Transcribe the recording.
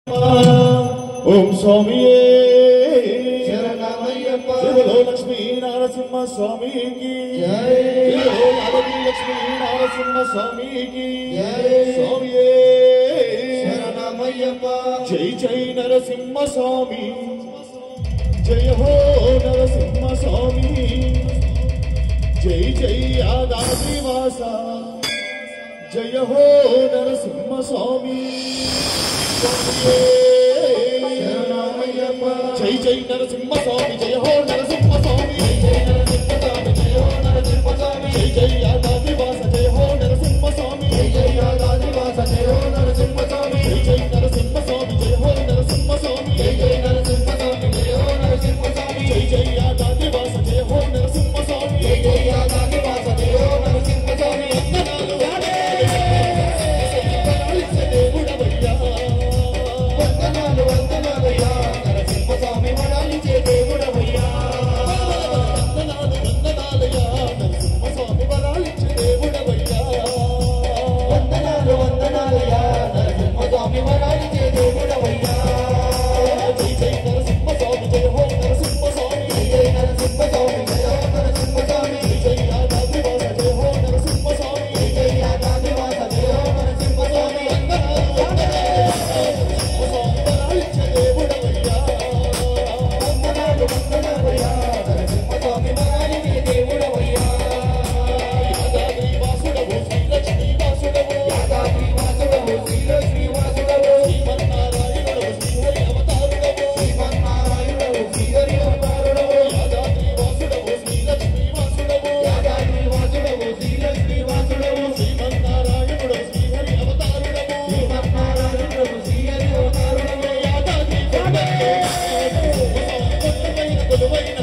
ओम स्वामी शरणमय्यप्पा बोलो लक्ष्मी नरसिंह स्वामी की जय बोलो आदि लक्ष्मी नरसिंह स्वामी की जय स्वामी शरणमय्यप्पा जय जय नरसिंह स्वामी जय हो नरसिंह स्वामी जय जय आदिवासा जय हो नरसिंह स्वामी जय जय नरसिंह स्वामी जय हो नरसिंह स्वामी जय नरसिंह स्वामी जय हो नरसिंह स्वामी जय जय आदिवास जय हो नरसिंह स्वामी जय जय आदिवास जय हो नरसिंह स्वामी जय जय नरसिंह स्वामी जय हो नरसिंह स्वामी जय जय नरसिंह स्वामी जय हो नरसिंह स्वामी जय जय आदिवास जय हो नरसिंह स्वामी जय जय आदिवास जय हो नरसिंह स्वामी the way